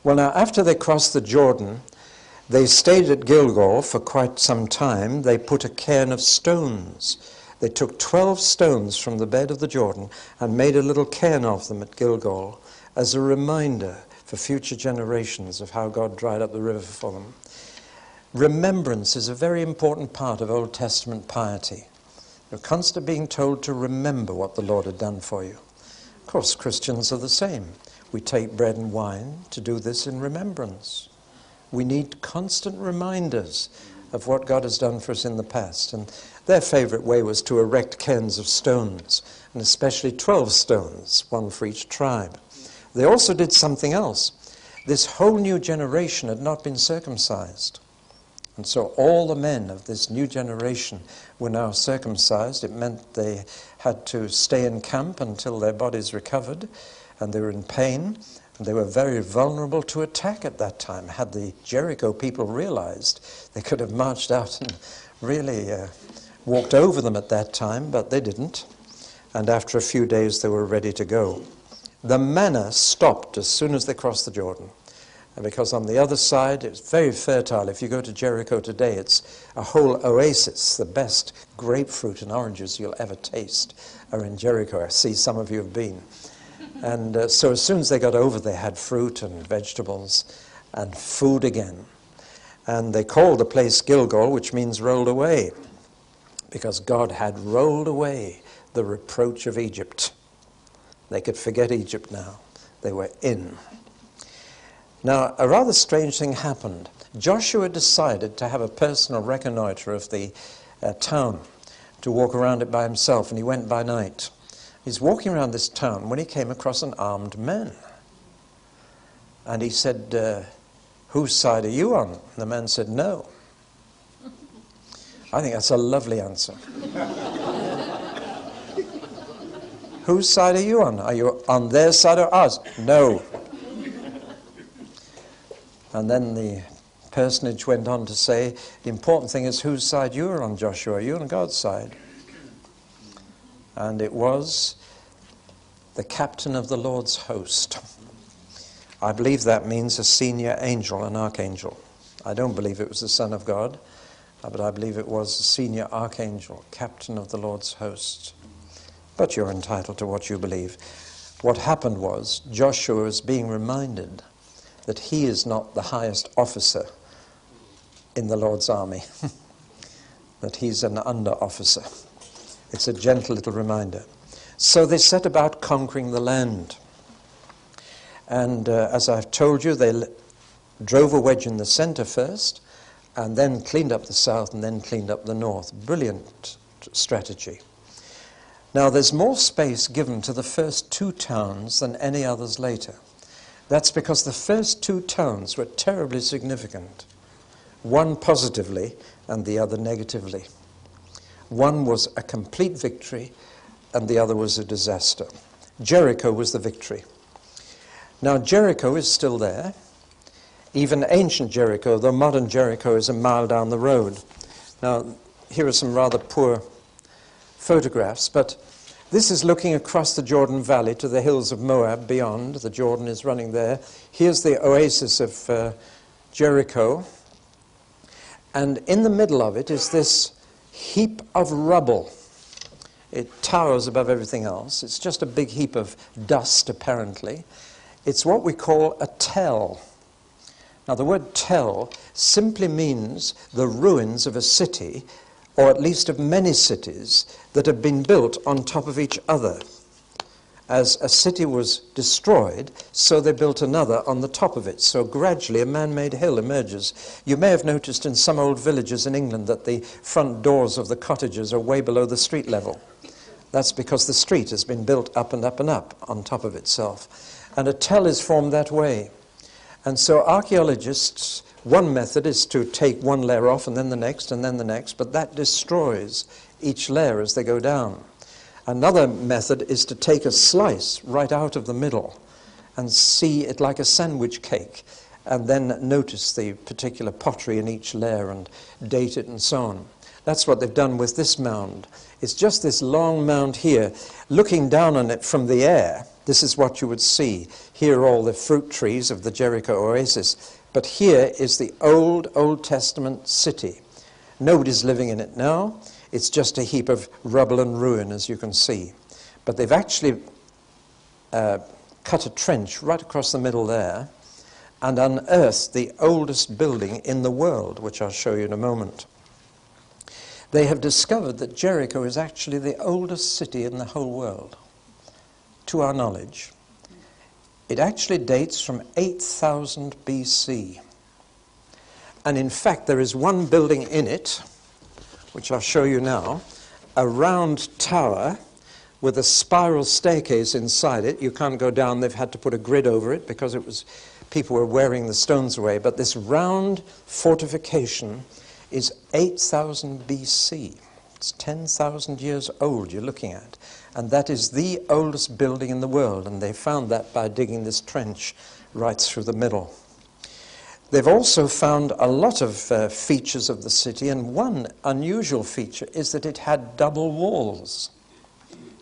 Well, now, after they crossed the Jordan, they stayed at Gilgal for quite some time. They put a cairn of stones. They took 12 stones from the bed of the Jordan and made a little cairn of them at Gilgal as a reminder for future generations of how God dried up the river for them. Remembrance is a very important part of Old Testament piety. You're constantly being told to remember what the Lord had done for you. Of course, Christians are the same. We take bread and wine to do this in remembrance. We need constant reminders of what God has done for us in the past. And their favorite way was to erect cairns of stones, and especially 12 stones, one for each tribe. They also did something else. This whole new generation had not been circumcised. And so all the men of this new generation were now circumcised. It meant they had to stay in camp until their bodies recovered, and they were in pain, and they were very vulnerable to attack at that time. Had the Jericho people realized, they could have marched out and really walked over them at that time, but they didn't. And after a few days, they were ready to go. The manna stopped as soon as they crossed the Jordan. And because on the other side, it's very fertile. If you go to Jericho today, it's a whole oasis. The best grapefruit and oranges you'll ever taste are in Jericho. I see some of you have been. And so as soon as they got over, they had fruit and vegetables and food again. And they called the place Gilgal, which means rolled away, because God had rolled away the reproach of Egypt. They could forget Egypt now. They were in. Now, a rather strange thing happened. Joshua decided to have a personal reconnoiter of the town, to walk around it by himself, and he went by night. He's walking around this town when he came across an armed man. And he said, whose side are you on? And the man said, no. I think that's a lovely answer. Whose side are you on? Are you on their side or ours? No. And then the personage went on to say, the important thing is whose side you are on, Joshua. Are you on God's side? And it was the captain of the Lord's host. I believe that means a senior angel, an archangel. I don't believe it was the Son of God, but I believe it was a senior archangel, captain of the Lord's host. But you're entitled to what you believe. What happened was Joshua was being reminded that he is not the highest officer in the Lord's army, that he's an under-officer. It's a gentle little reminder. So they set about conquering the land. And as I've told you, they drove a wedge in the center first, and then cleaned up the south, and then cleaned up the north. Brilliant strategy. Now, there's more space given to the first two towns than any others later. That's because the first two towns were terribly significant. One positively and the other negatively. One was a complete victory and the other was a disaster. Jericho was the victory. Now, Jericho is still there. Even ancient Jericho, though modern Jericho is a mile down the road. Now, here are some rather poor photographs, but this is looking across the Jordan Valley to the hills of Moab beyond. The Jordan is running there. Here's the oasis of Jericho. And in the middle of it is this heap of rubble. It towers above everything else. It's just a big heap of dust, apparently. It's what we call a tell. Now, the word tell simply means the ruins of a city, or at least of many cities, that have been built on top of each other. As a city was destroyed, so they built another on the top of it. So gradually a man-made hill emerges. You may have noticed in some old villages in England that the front doors of the cottages are way below the street level. That's because the street has been built up and up and up on top of itself. And a tell is formed that way. And so archaeologists, one method is to take one layer off and then the next and then the next, but that destroys each layer as they go down. Another method is to take a slice right out of the middle and see it like a sandwich cake, and then notice the particular pottery in each layer and date it and so on. That's what they've done with this mound. It's just this long mound here. Looking down on it from the air, this is what you would see. Here are all the fruit trees of the Jericho oasis. But here is the Old Testament city. Nobody's living in it now. It's just a heap of rubble and ruin, as you can see. But they've actually cut a trench right across the middle there and unearthed the oldest building in the world, which I'll show you in a moment. They have discovered that Jericho is actually the oldest city in the whole world, to our knowledge. It actually dates from 8000 BC. And in fact, there is one building in it, which I'll show you now, a round tower with a spiral staircase inside it. You can't go down. They've had to put a grid over it because people were wearing the stones away. But this round fortification is 8000 BC. It's 10,000 years old you're looking at. And that is the oldest building in the world. And they found that by digging this trench right through the middle. They've also found a lot of features of the city, and one unusual feature is that it had double walls,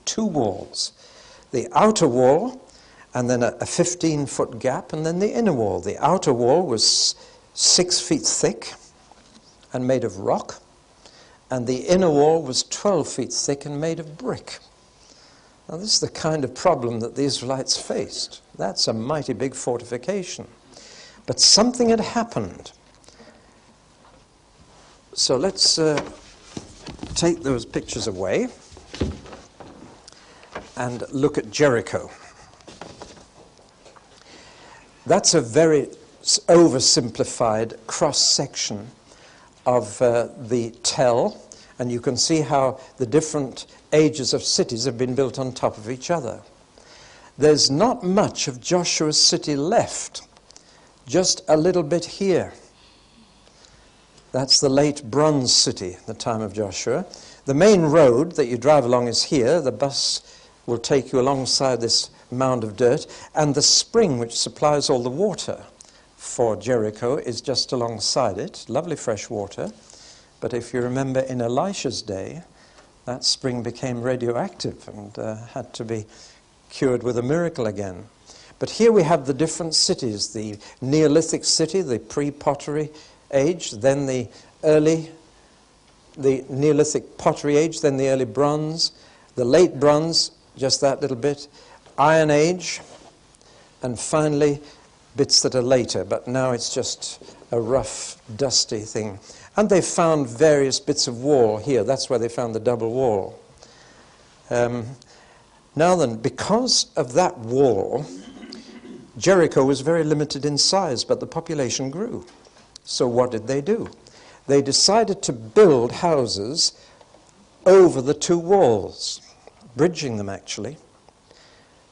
2 walls. The outer wall, and then a 15-foot gap, and then the inner wall. The outer wall was 6 feet thick and made of rock, and the inner wall was 12 feet thick and made of brick. Now this is the kind of problem that the Israelites faced. That's a mighty big fortification. But something had happened. So let's take those pictures away and look at Jericho. That's a very oversimplified cross-section of the tell, and you can see how the different ages of cities have been built on top of each other. There's not much of Joshua's city left. Just a little bit here. That's the late Bronze City, the time of Joshua. The main road that you drive along is here. The bus will take you alongside this mound of dirt. And the spring which supplies all the water for Jericho is just alongside it. Lovely fresh water. But if you remember in Elisha's day, that spring became radioactive and had to be cured with a miracle again. But here we have the different cities, the Neolithic city, the pre-pottery age, then the Neolithic pottery age, then the early bronze, the late bronze, just that little bit, Iron Age, and finally bits that are later, but now it's just a rough, dusty thing. And they found various bits of wall here. That's where they found the double wall. Now then, because of that wall, Jericho was very limited in size, but the population grew. So what did they do? They decided to build houses over the 2 walls, bridging them actually,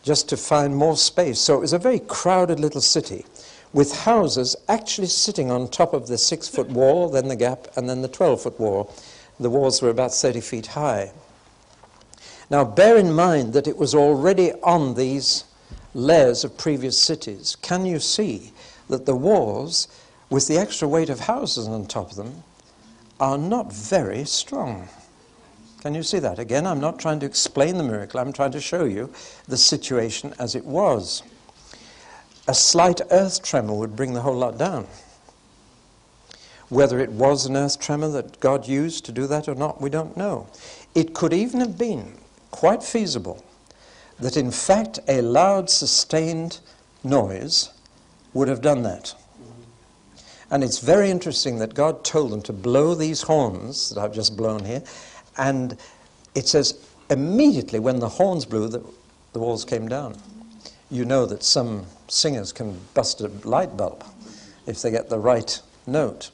just to find more space. So it was a very crowded little city with houses actually sitting on top of the 6-foot wall, then the gap, and then the 12-foot wall. The walls were about 30 feet high. Now bear in mind that it was already on these layers of previous cities. Can you see that the walls, with the extra weight of houses on top of them, are not very strong? Can you see that? Again, I'm not trying to explain the miracle. I'm trying to show you the situation as it was. A slight earth tremor would bring the whole lot down. Whether it was an earth tremor that God used to do that or not, we don't know. It could even have been quite feasible that in fact a loud sustained noise would have done that. And it's very interesting that God told them to blow these horns that I've just blown here, and it says immediately when the horns blew, the walls came down. You know that some singers can bust a light bulb if they get the right note.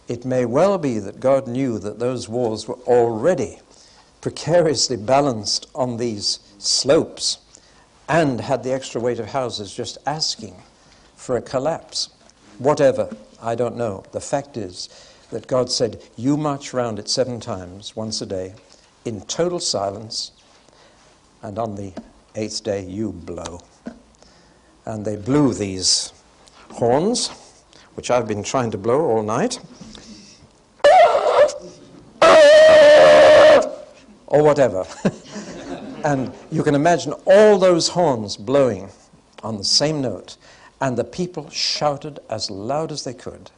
It may well be that God knew that those walls were already precariously balanced on these slopes and had the extra weight of houses just asking for a collapse. Whatever, I don't know. The fact is that God said, you march around it 7 times, once a day, in total silence, and on the 8th day you blow. And they blew these horns, which I've been trying to blow all night. Or whatever. And you can imagine all those horns blowing on the same note, and the people shouted as loud as they could.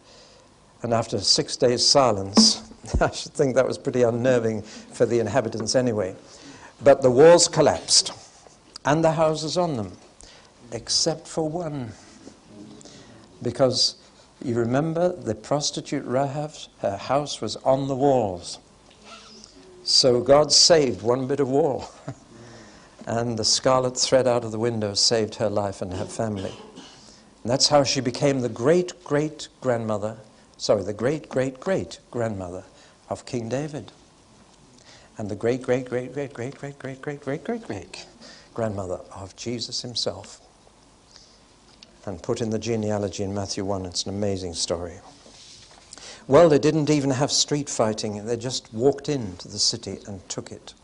And after 6 days' silence, I should think that was pretty unnerving for the inhabitants anyway. But the walls collapsed, and the houses on them, except for one. Because you remember the prostitute Rahab, her house was on the walls. So God saved one bit of wall. And the scarlet thread out of the window saved her life and her family. And that's how she became the great-great-grandmother of King David. And the great-great-great-great-great-great-great-great-great-great-grandmother of Jesus himself. And put in the genealogy in Matthew 1. It's an amazing story. Well, they didn't even have street fighting. They just walked into the city and took it.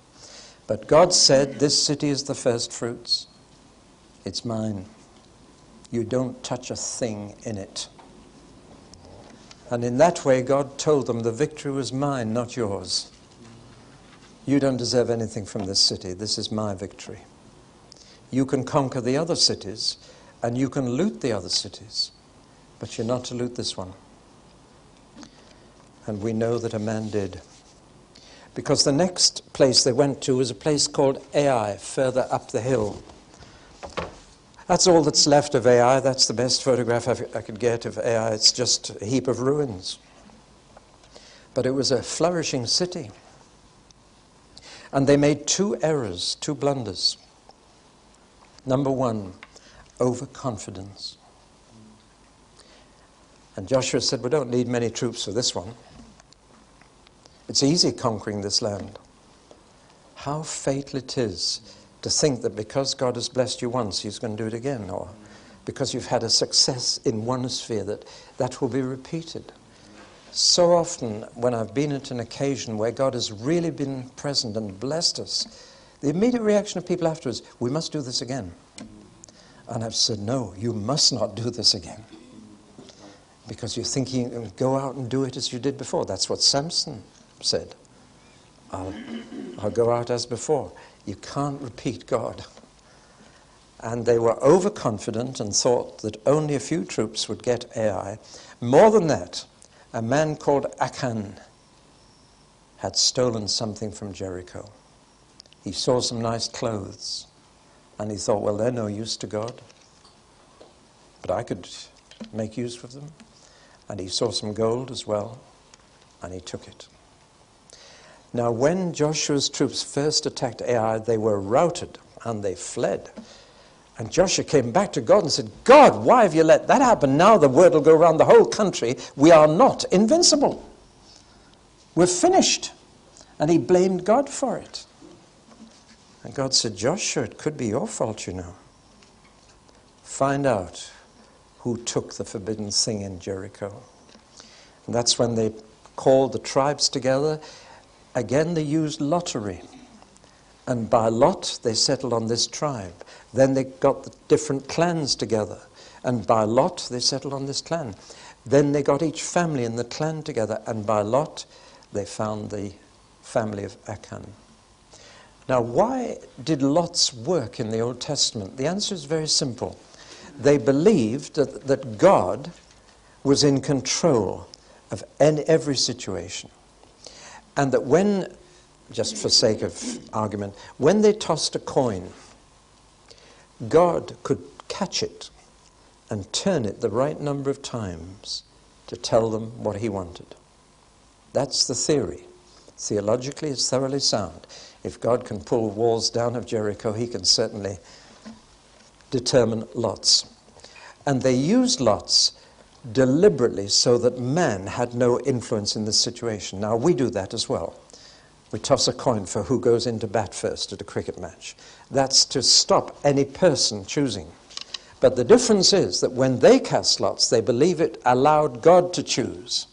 But God said, this city is the first fruits. It's mine. You don't touch a thing in it. And in that way, God told them the victory was mine, not yours. You don't deserve anything from this city. This is my victory. You can conquer the other cities, and you can loot the other cities, but you're not to loot this one. And we know that a man did. Because the next place they went to was a place called Ai, further up the hill. That's all that's left of Ai. That's the best photograph I could get of Ai. It's just a heap of ruins. But it was a flourishing city. And they made 2 errors, 2 blunders. Number 1, overconfidence. And Joshua said, we don't need many troops for this one. It's easy conquering this land. How fatal it is to think that because God has blessed you once, he's going to do it again, or because you've had a success in one sphere, that will be repeated. So often when I've been at an occasion where God has really been present and blessed us, the immediate reaction of people afterwards, we must do this again. And I've said, no, you must not do this again. Because you're thinking, go out and do it as you did before. That's what Samson said. I'll go out as before. You can't repeat God. And they were overconfident and thought that only a few troops would get Ai. More than that, a man called Achan had stolen something from Jericho. He saw some nice clothes, and he thought, well, they're no use to God, but I could make use of them. And he saw some gold as well, and he took it. Now, when Joshua's troops first attacked Ai, they were routed, and they fled. And Joshua came back to God and said, God, why have you let that happen? Now the word will go around the whole country. We are not invincible. We're finished. And he blamed God for it. And God said, Joshua, it could be your fault, you know. Find out who took the forbidden thing in Jericho. And that's when they called the tribes together. Again, they used lottery. And by lot, they settled on this tribe. Then they got the different clans together. And by lot, they settled on this clan. Then they got each family in the clan together. And by lot, they found the family of Achan. Now, why did lots work in the Old Testament? The answer is very simple. They believed that God was in control of every situation. And that when, just for sake of argument, when they tossed a coin, God could catch it and turn it the right number of times to tell them what he wanted. That's the theory. Theologically, it's thoroughly sound. If God can pull walls down of Jericho, he can certainly determine lots. And they used lots deliberately so that man had no influence in this situation. Now, we do that as well. We toss a coin for who goes into bat first at a cricket match. That's to stop any person choosing. But the difference is that when they cast lots, they believe it allowed God to choose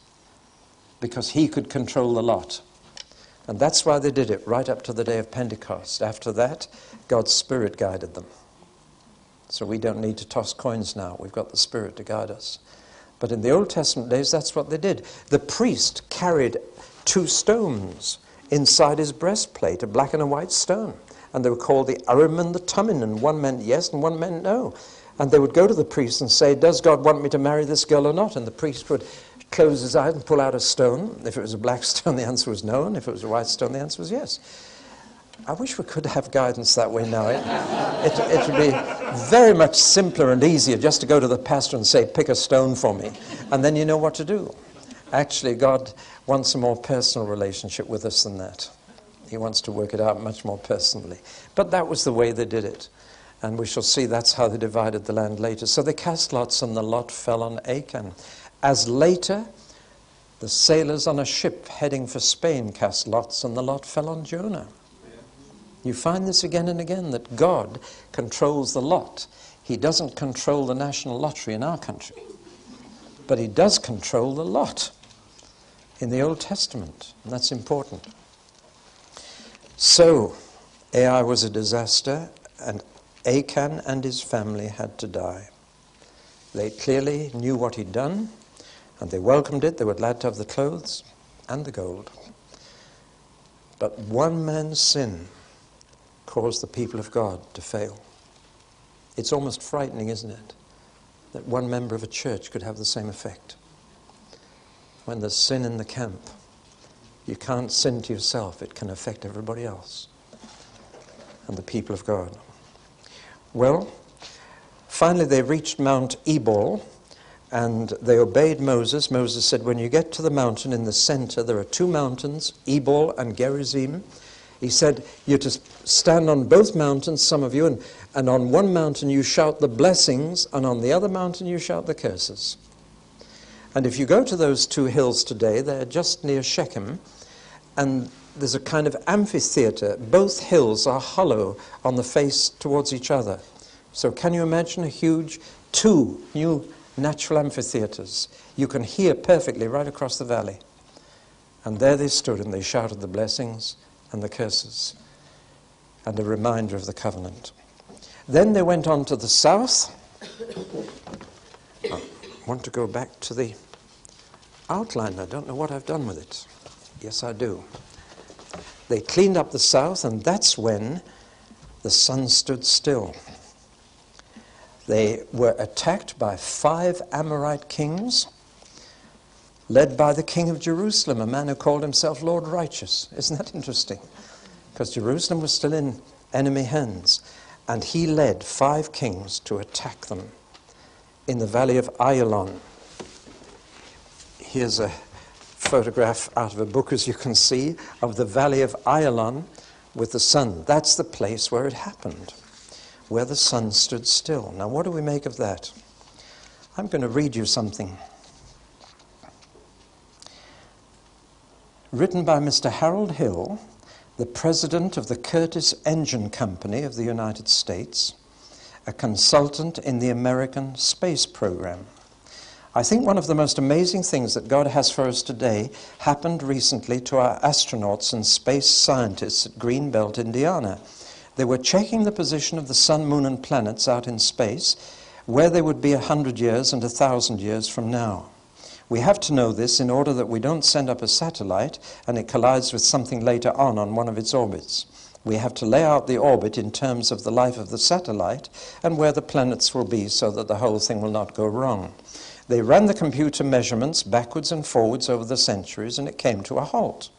because he could control the lot. And that's why they did it right up to the day of Pentecost. After that, God's Spirit guided them. So we don't need to toss coins now. We've got the Spirit to guide us. But in the Old Testament days, that's what they did. The priest carried 2 stones inside his breastplate, a black and a white stone. and they were called the Urim and the Thummim, and one meant yes and one meant no. And they would go to the priest and say, does God want me to marry this girl or not? And the priest would close his eyes and pull out a stone. If it was a black stone, the answer was no, and if it was a white stone, the answer was yes. I wish we could have guidance that way now. It would be very much simpler and easier just to go to the pastor and say, pick a stone for me, and then you know what to do. Actually, God wants a more personal relationship with us than that. He wants to work it out much more personally. But that was the way they did it. And we shall see that's how they divided the land later. So they cast lots, and the lot fell on Achan. As later, the sailors on a ship heading for Spain cast lots, and the lot fell on Jonah. You find this again and again, that God controls the lot. He doesn't control the national lottery in our country, but he does control the lot in the Old Testament, and that's important. So, Ai was a disaster, and Achan and his family had to die. They clearly knew what he'd done, and they welcomed it. They were glad to have the clothes and the gold. But one man's sin caused the people of God to fail. It's almost frightening, isn't it, that one member of a church could have the same effect. When there's sin in the camp, you can't sin to yourself. It can affect everybody else and the people of God. Well, finally they reached Mount Ebal, and they obeyed Moses. Moses said, when you get to the mountain in the center, there are two mountains, Ebal and Gerizim. He said, you're to stand on both mountains, some of you, and on one mountain you shout the blessings, and on the other mountain you shout the curses. And if you go to those two hills today, they're just near Shechem, and there's a kind of amphitheater. Both hills are hollow on the face towards each other. So can you imagine a huge, two new natural amphitheaters? You can hear perfectly right across the valley. And there they stood, and they shouted the blessings and the curses, and a reminder of the covenant. Then they went on to the south. I want to go back to the outline. I don't know what I've done with it. Yes, I do. They cleaned up the south, and that's when the sun stood still. They were attacked by 5 Amorite kings, led by the king of Jerusalem, a man who called himself Lord Righteous. Isn't that interesting? Because Jerusalem was still in enemy hands. And he led 5 kings to attack them in the valley of Ayalon. Here's a photograph out of a book, as you can see, of the valley of Ayalon with the sun. That's the place where it happened, where the sun stood still. Now, what do we make of that? I'm going to read you something written by Mr. Harold Hill, the president of the Curtiss Engine Company of the United States, a consultant in the American space program. I think one of the most amazing things that God has for us today happened recently to our astronauts and space scientists at Greenbelt, Indiana. They were checking the position of the sun, moon, and planets out in space, where they would be 100 years and 1,000 years from now. We have to know this in order that we don't send up a satellite and it collides with something later on one of its orbits. We have to lay out the orbit in terms of the life of the satellite and where the planets will be so that the whole thing will not go wrong. They ran the computer measurements backwards and forwards over the centuries, and it came to a halt.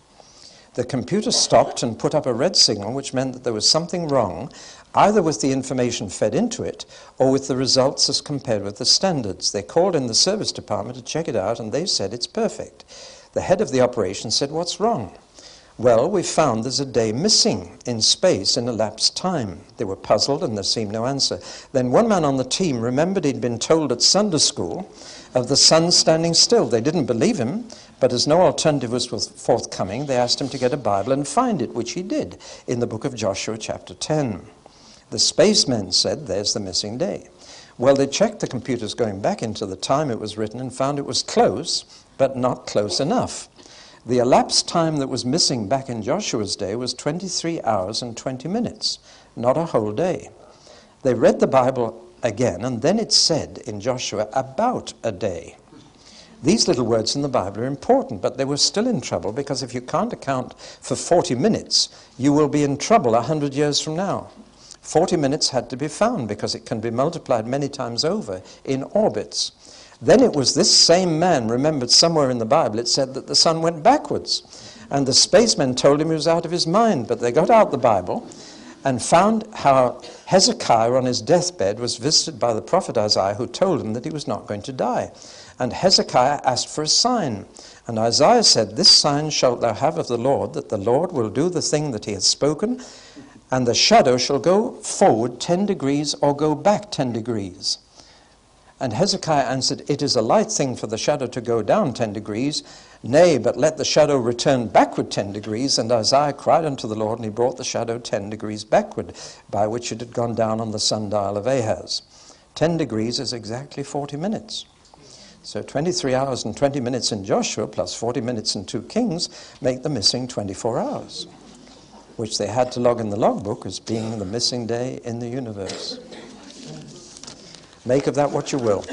The computer stopped and put up a red signal, which meant that there was something wrong, either with the information fed into it or with the results as compared with the standards. They called in the service department to check it out, and they said it's perfect. The head of the operation said, what's wrong? Well, we found there's a day missing in space in elapsed time. They were puzzled, and there seemed no answer. Then one man on the team remembered he'd been told at Sunday school of the sun standing still. They didn't believe him, but as no alternative was forthcoming, they asked him to get a Bible and find it, which he did, in the book of Joshua chapter 10. The spacemen said, there's the missing day. Well, they checked the computers going back into the time it was written and found it was close, but not close enough. The elapsed time that was missing back in Joshua's day was 23 hours and 20 minutes, not a whole day. They read the Bible again, and then it said in Joshua about a day. These little words in the Bible are important, but they were still in trouble, because if you can't account for 40 minutes, you will be in trouble 100 years from now. 40 minutes had to be found, because it can be multiplied many times over in orbits. Then it was this same man, remembered somewhere in the Bible, it said that the sun went backwards. And the spacemen told him he was out of his mind, but they got out the Bible and found how Hezekiah on his deathbed was visited by the prophet Isaiah, who told him that he was not going to die. And Hezekiah asked for a sign. And Isaiah said, "This sign shalt thou have of the Lord, that the Lord will do the thing that he hath spoken, and the shadow shall go forward 10 degrees or go back 10 degrees. And Hezekiah answered, "It is a light thing for the shadow to go down 10 degrees. Nay, but let the shadow return backward 10 degrees. And Isaiah cried unto the Lord, and he brought the shadow 10 degrees backward, by which it had gone down on the sundial of Ahaz." 10 degrees is exactly 40 minutes. So 23 hours and 20 minutes in Joshua, plus 40 minutes in 2 Kings, make the missing 24 hours, which they had to log in the logbook as being the missing day in the universe. Make of that what you will.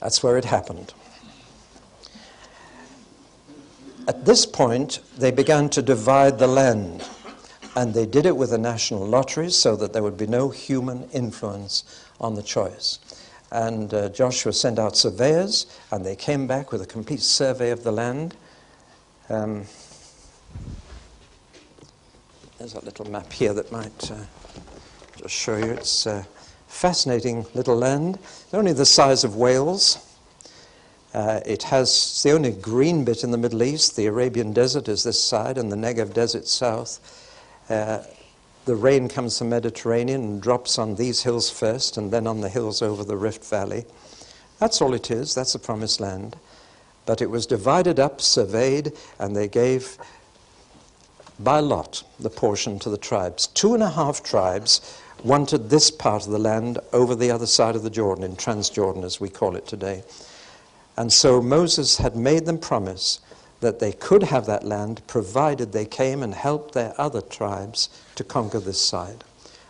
That's where it happened. At this point, they began to divide the land, and they did it with a national lottery so that there would be no human influence on the choice. And Joshua sent out surveyors, and they came back with a complete survey of the land. There's a little map here that might just show you. It's fascinating little land. It's only the size of Wales. It's the only green bit in the Middle East. The Arabian Desert is this side, and the Negev Desert south. The rain comes from the Mediterranean and drops on these hills first, and then on the hills over the Rift Valley. That's all it is. That's the Promised Land. But it was divided up, surveyed, and they gave by lot the portion to the tribes. 2.5 tribes wanted this part of the land over the other side of the Jordan, in Transjordan as we call it today. And so Moses had made them promise that they could have that land provided they came and helped their other tribes to conquer this side.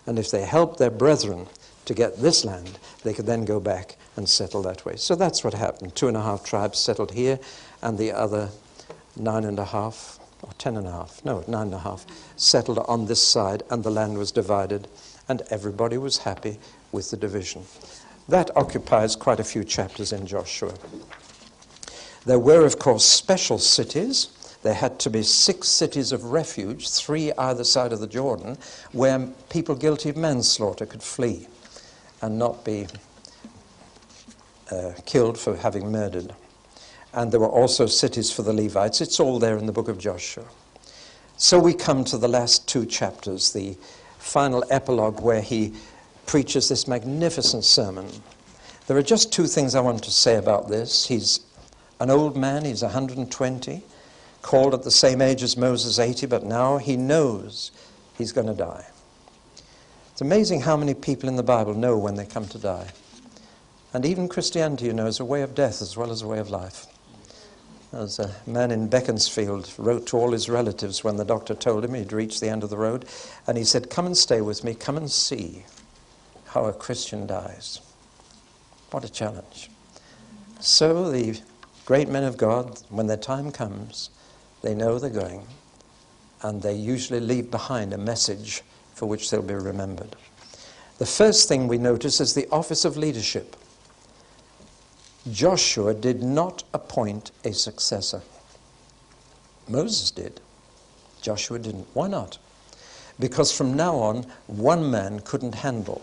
And if they helped their brethren to get this land, they could then go back and settle that way. So that's what happened. 2.5 tribes settled here, and the other 9.5 or 10.5, no, 9.5 settled on this side, and the land was divided, and everybody was happy with the division. That occupies quite a few chapters in Joshua. There were, of course, special cities. There had to be 6 cities of refuge, 3 either side of the Jordan, where people guilty of manslaughter could flee and not be killed for having murdered. And there were also cities for the Levites. It's all there in the book of Joshua. So we come to the last 2 chapters, the final epilogue where he preaches this magnificent sermon. There are just 2 things I want to say about this. He's an old man, he's 120, called at the same age as Moses, 80, but now he knows he's going to die. It's amazing how many people in the Bible know when they come to die. And even Christianity, you know, is a way of death as well as a way of life. There's a man in Beaconsfield wrote to all his relatives when the doctor told him he'd reached the end of the road, and he said, "Come and stay with me, come and see how a Christian dies." What a challenge. So the great men of God, when their time comes, they know they're going, and they usually leave behind a message for which they'll be remembered. The first thing we notice is the office of leadership. Joshua did not appoint a successor. Moses did. Joshua didn't. Why not? Because from now on, one man couldn't handle.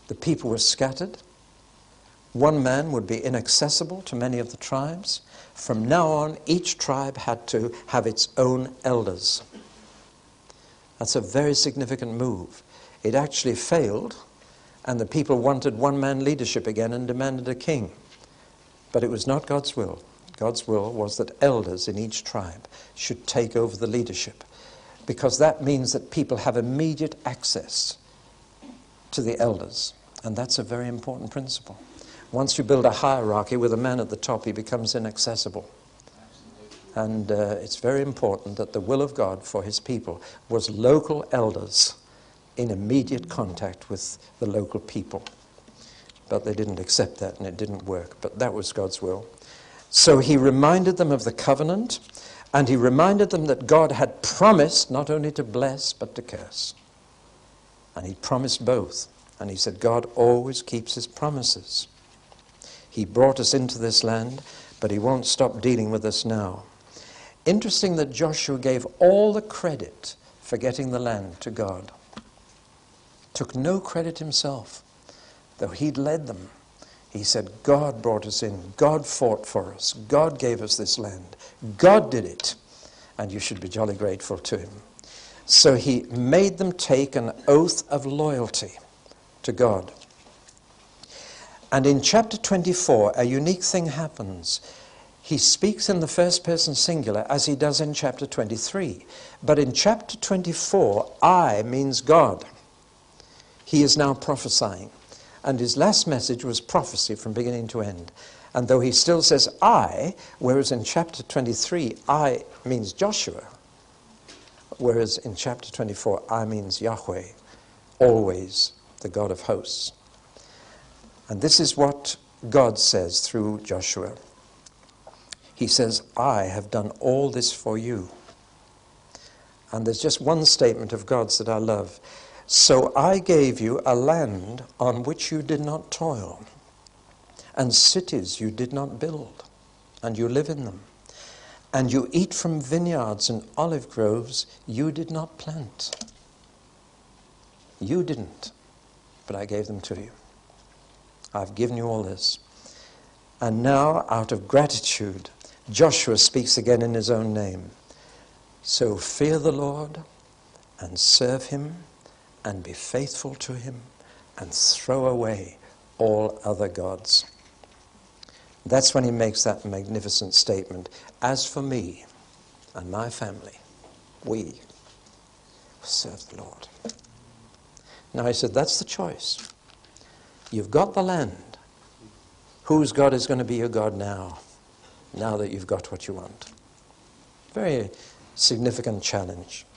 The people were scattered. One man would be inaccessible to many of the tribes. From now on, each tribe had to have its own elders. That's a very significant move. It actually failed, and the people wanted one-man leadership again and demanded a king. But it was not God's will. God's will was that elders in each tribe should take over the leadership, because that means that people have immediate access to the elders, and that's a very important principle. Once you build a hierarchy with a man at the top, he becomes inaccessible. And it's very important that the will of God for his people was local elders in immediate contact with the local people. But they didn't accept that, and it didn't work. But that was God's will. So he reminded them of the covenant, and he reminded them that God had promised not only to bless, but to curse. And he promised both. And he said, God always keeps his promises. He brought us into this land, but he won't stop dealing with us now. Interesting that Joshua gave all the credit for getting the land to God. Took no credit himself, though he'd led them. He said, God brought us in. God fought for us. God gave us this land. God did it. And you should be jolly grateful to him. So he made them take an oath of loyalty to God. And in chapter 24, a unique thing happens. He speaks in the first person singular as he does in chapter 23. But in chapter 24, I means God. He is now prophesying. And his last message was prophecy from beginning to end. And though he still says I, whereas in chapter 23, I means Joshua, whereas in chapter 24, I means Yahweh, always the God of hosts. And this is what God says through Joshua. He says, I have done all this for you. And there's just one statement of God's that I love. So I gave you a land on which you did not toil, and cities you did not build, and you live in them. And you eat from vineyards and olive groves you did not plant. You didn't, but I gave them to you. I've given you all this. And now, out of gratitude, Joshua speaks again in his own name. So fear the Lord and serve him and be faithful to him and throw away all other gods. That's when he makes that magnificent statement. As for me and my family, we serve the Lord. Now he said, that's the choice. You've got the land. Whose God is going to be your God now that you've got what you want? Very significant challenge.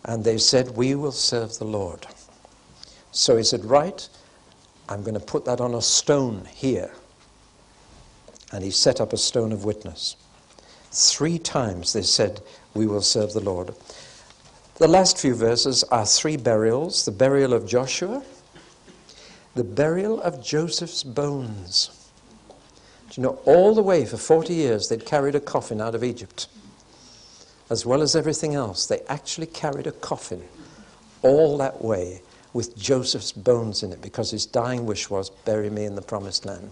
And they said, we will serve the Lord. So he said, right, I'm going to put that on a stone here. And he set up a stone of witness. 3 times they said, we will serve the Lord. The last few verses are 3 burials. The burial of Joshua, the burial of Joseph's bones. Do you know, all the way for 40 years they'd carried a coffin out of Egypt. As well as everything else, they actually carried a coffin all that way with Joseph's bones in it, because his dying wish was, bury me in the promised land.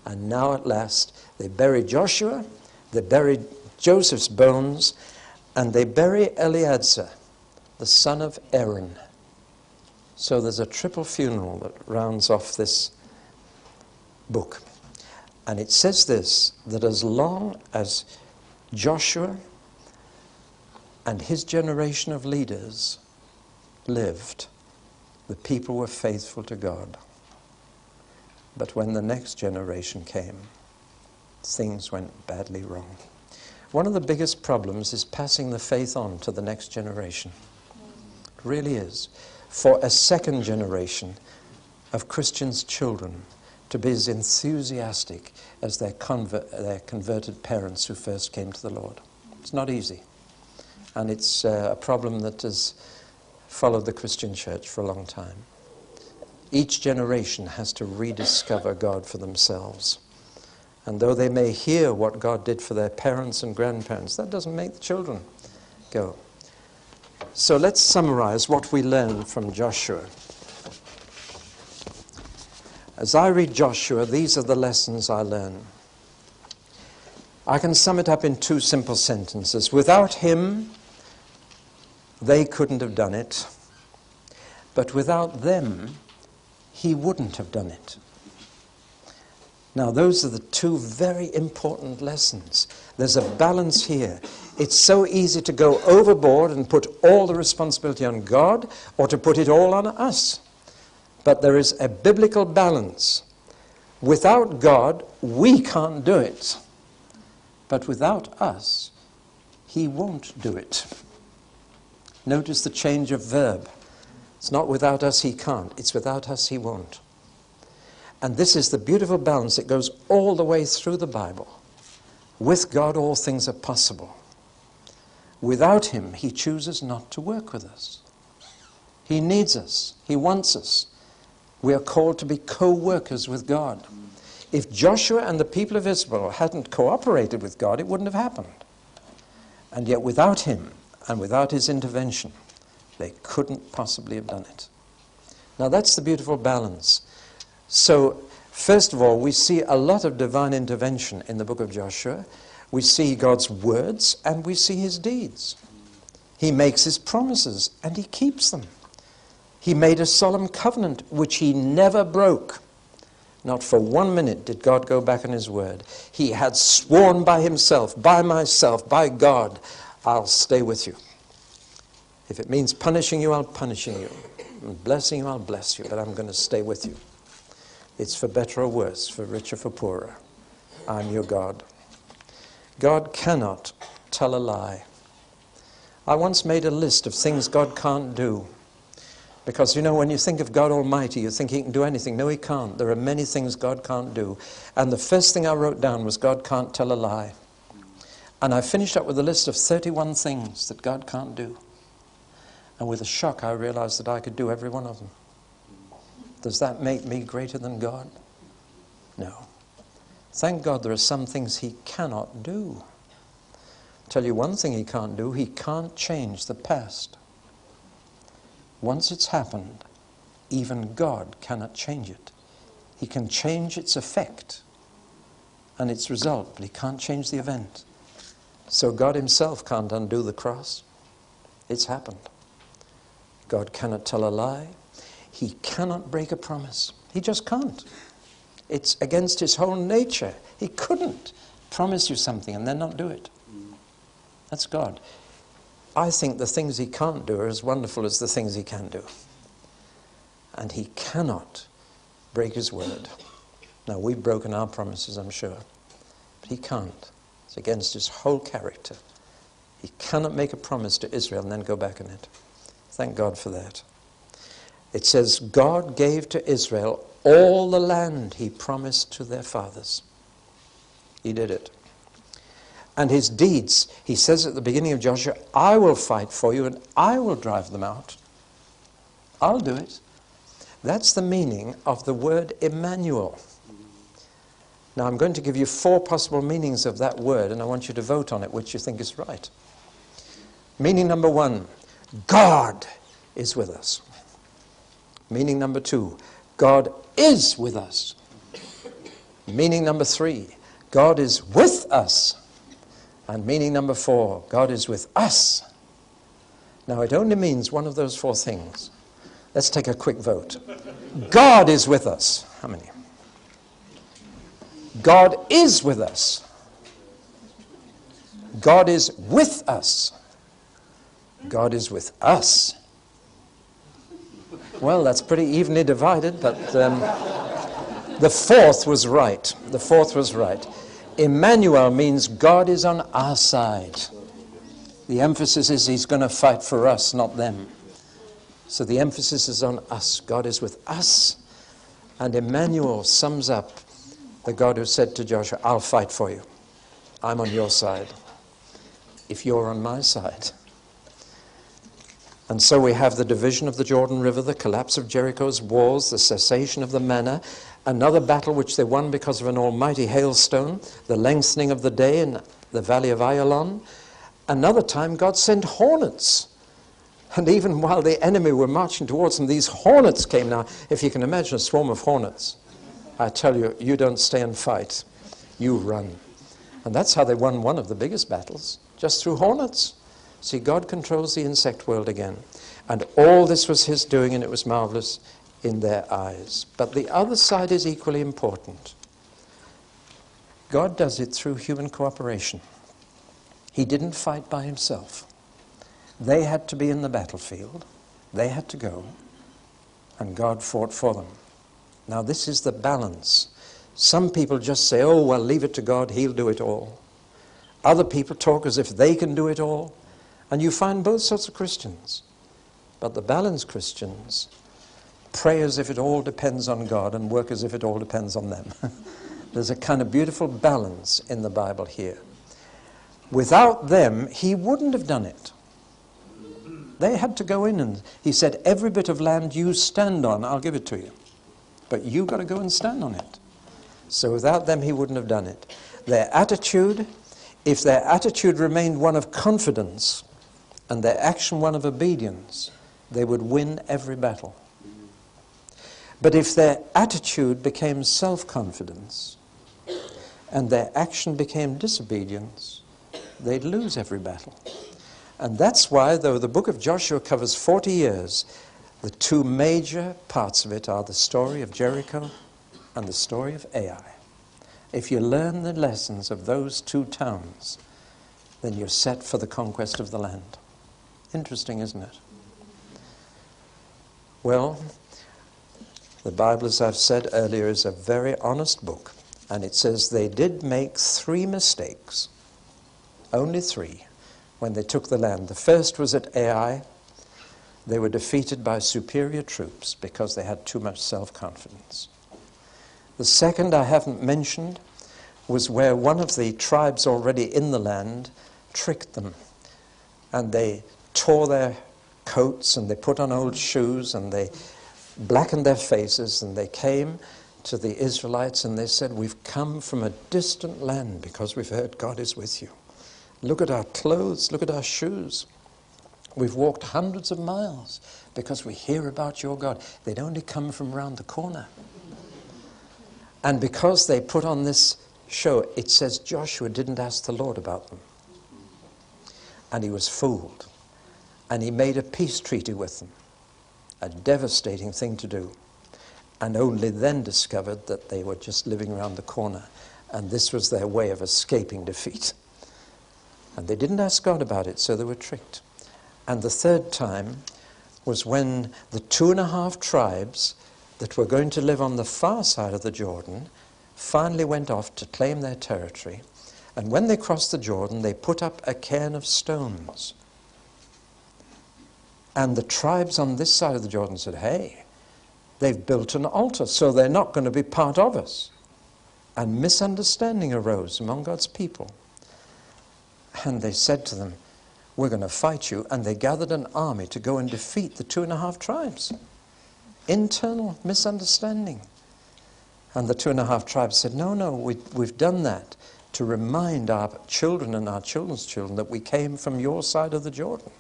And now at last, they buried Joshua, they buried Joseph's bones, and they bury Eleazar, the son of Aaron. So there's a triple funeral that rounds off this book. And it says this, that as long as Joshua and his generation of leaders lived, the people were faithful to God. But when the next generation came, things went badly wrong. One of the biggest problems is passing the faith on to the next generation. It really is. For a second generation of Christians' children to be as enthusiastic as their converted parents who first came to the Lord. It's not easy. And it's a problem that has followed the Christian church for a long time. Each generation has to rediscover God for themselves. And though they may hear what God did for their parents and grandparents, that doesn't make the children go. So let's summarize what we learned from Joshua. As I read Joshua, these are the lessons I learn. I can sum it up in 2 simple sentences. Without him, they couldn't have done it. But without them, he wouldn't have done it. Now, those are the 2 very important lessons. There's a balance here. It's so easy to go overboard and put all the responsibility on God, or to put it all on us. But there is a biblical balance. Without God, we can't do it. But without us, he won't do it. Notice the change of verb. It's not without us he can't. It's without us he won't. And this is the beautiful balance. It goes all the way through the Bible. With God, all things are possible. Without him, he chooses not to work with us. He needs us. He wants us. We are called to be co-workers with God. If Joshua and the people of Israel hadn't cooperated with God, it wouldn't have happened. And yet without him and without his intervention, they couldn't possibly have done it. Now that's the beautiful balance. So, first of all, we see a lot of divine intervention in the book of Joshua. We see God's words and we see his deeds. He makes his promises and he keeps them. He made a solemn covenant which he never broke. Not for 1 minute did God go back on his word. He had sworn by himself, by myself, by God, I'll stay with you. If it means punishing you, I'll punish you. And blessing you, I'll bless you, but I'm going to stay with you. It's for better or worse, for richer, for poorer. I'm your God. God cannot tell a lie. I once made a list of things God can't do. Because, you know, when you think of God Almighty, you think he can do anything. No, he can't. There are many things God can't do. And the first thing I wrote down was God can't tell a lie. And I finished up with a list of 31 things that God can't do. And with a shock, I realized that I could do every one of them. Does that make me greater than God? No. Thank God there are some things he cannot do. I'll tell you one thing he can't do. He can't change the past. Once it's happened, even God cannot change it. He can change its effect and its result, but he can't change the event. So God himself can't undo the cross. It's happened. God cannot tell a lie. He cannot break a promise. He just can't. It's against his whole nature. He couldn't promise you something and then not do it. That's God. I think the things he can't do are as wonderful as the things he can do. And he cannot break his word. Now, we've broken our promises, I'm sure. But he can't. It's against his whole character. He cannot make a promise to Israel and then go back on it. Thank God for that. It says, God gave to Israel all the land he promised to their fathers. He did it. And his deeds, he says at the beginning of Joshua, I will fight for you and I will drive them out. I'll do it. That's the meaning of the word Emmanuel. Now I'm going to give you 4 possible meanings of that word and I want you to vote on it, which you think is right. Meaning number 1, God is with us. Meaning number 2, God is with us. Meaning number 3, God is with us. And meaning number 4, God is with us. Now it only means one of those 4 things. Let's take a quick vote. God is with us. How many? God is with us. God is with us. God is with us. Well, that's pretty evenly divided, but the 4th was right. The 4th was right. Emmanuel means God is on our side. The emphasis is he's going to fight for us, not them. So the emphasis is on us. God is with us. And Emmanuel sums up the God who said to Joshua, I'll fight for you. I'm on your side. If you're on my side. And so we have the division of the Jordan River, the collapse of Jericho's walls, the cessation of the manna, another battle which they won because of an almighty hailstone, the lengthening of the day in the valley of Ayalon. Another time God sent hornets. And even while the enemy were marching towards them, these hornets came. Now, if you can imagine a swarm of hornets, I tell you, you don't stay and fight. You run. And that's how they won one of the biggest battles, just through hornets. See, God controls the insect world again. And all this was his doing, and it was marvelous in their eyes. But the other side is equally important. God does it through human cooperation. He didn't fight by himself. They had to be in the battlefield. They had to go. And God fought for them. Now this is the balance. Some people just say, oh, well, leave it to God. He'll do it all. Other people talk as if they can do it all. And you find both sorts of Christians. But the balanced Christians pray as if it all depends on God and work as if it all depends on them. There's a kind of beautiful balance in the Bible here. Without them, he wouldn't have done it. They had to go in and he said, every bit of land you stand on, I'll give it to you. But you've got to go and stand on it. So without them, he wouldn't have done it. Their attitude, if their attitude remained one of confidence and their action one of obedience, they would win every battle. But if their attitude became self-confidence and their action became disobedience, they'd lose every battle. And that's why, though the book of Joshua covers 40 years, the two major parts of it are the story of Jericho and the story of Ai. If you learn the lessons of those two towns, then you're set for the conquest of the land. Interesting, isn't it? Well, the Bible, as I've said earlier, is a very honest book. And it says they did make 3 mistakes, only 3, when they took the land. The first was at Ai. They were defeated by superior troops because they had too much self-confidence. The second I haven't mentioned was where one of the tribes already in the land tricked them. And they tore their coats and they put on old shoes and they blackened their faces, and they came to the Israelites and they said, we've come from a distant land because we've heard God is with you. Look at our clothes, look at our shoes. We've walked hundreds of miles because we hear about your God. They'd only come from round the corner. And because they put on this show, it says Joshua didn't ask the Lord about them. And he was fooled. And he made a peace treaty with them. A devastating thing to do. And only then discovered that they were just living around the corner. And this was their way of escaping defeat. And they didn't ask God about it, so they were tricked. And the third time was when the 2.5 tribes that were going to live on the far side of the Jordan finally went off to claim their territory. And when they crossed the Jordan, they put up a cairn of stones. And the tribes on this side of the Jordan said, hey, they've built an altar, so they're not going to be part of us. And misunderstanding arose among God's people. And they said to them, we're going to fight you. And they gathered an army to go and defeat the 2.5 tribes. Internal misunderstanding. And the 2.5 tribes said, no, we've done that to remind our children and our children's children that we came from your side of the Jordan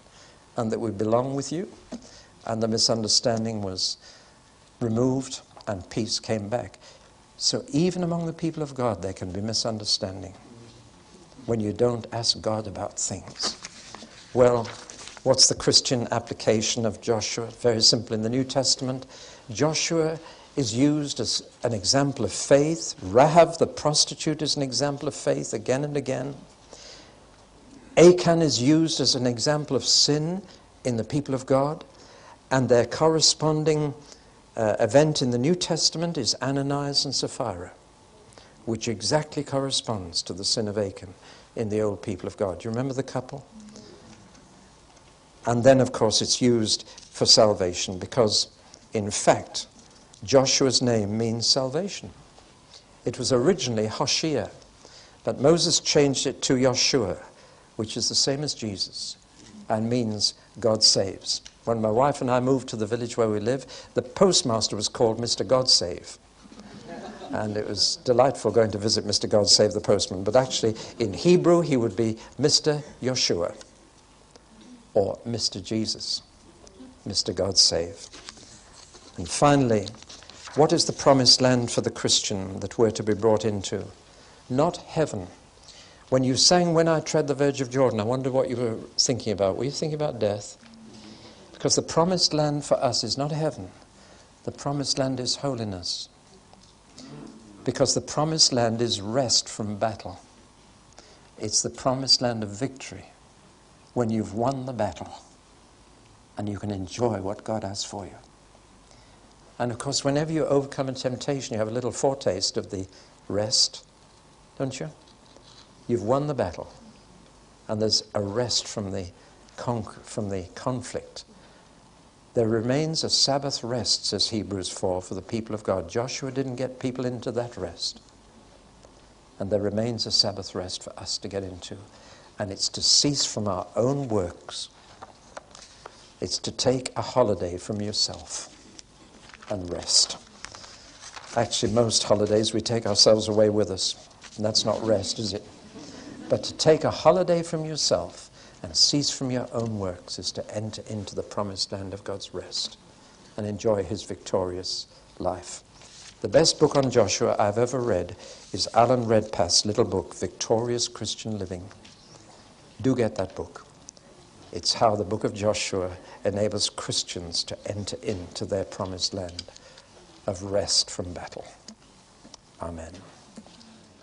and that we belong with you. And the misunderstanding was removed and peace came back. So even among the people of God, there can be misunderstanding when you don't ask God about things. Well, what's the Christian application of Joshua? Very simple. In the New Testament, Joshua is used as an example of faith. Rahab, the prostitute, is an example of faith again and again. Achan is used as an example of sin in the people of God. And their corresponding event in the New Testament is Ananias and Sapphira, which exactly corresponds to the sin of Achan in the old people of God. Do you remember the couple? And then, of course, it's used for salvation because, in fact, Joshua's name means salvation. It was originally Hoshea, but Moses changed it to Yoshua, which is the same as Jesus and means God saves. When my wife and I moved to the village where we live, the postmaster was called Mr. God Save. And it was delightful going to visit Mr. God Save the postman. But actually, in Hebrew, he would be Mr. Yoshua or Mr. Jesus, Mr. God Save. And finally, what is the promised land for the Christian that we're to be brought into? Not heaven. When you sang When I Tread the Verge of Jordan, I wonder what you were thinking about. Were you thinking about death? Because the promised land for us is not heaven. The promised land is holiness. Because the promised land is rest from battle. It's the promised land of victory when you've won the battle and you can enjoy what God has for you. And of course, whenever you overcome a temptation, you have a little foretaste of the rest, don't you? You've won the battle, and there's a rest from the conflict. There remains a Sabbath rest, says Hebrews 4, for the people of God. Joshua didn't get people into that rest. And there remains a Sabbath rest for us to get into. And it's to cease from our own works. It's to take a holiday from yourself and rest. Actually, most holidays we take ourselves away with us. And that's not rest, is it? But to take a holiday from yourself and cease from your own works is to enter into the promised land of God's rest and enjoy his victorious life. The best book on Joshua I've ever read is Alan Redpath's little book, Victorious Christian Living. Do get that book. It's how the book of Joshua enables Christians to enter into their promised land of rest from battle. Amen.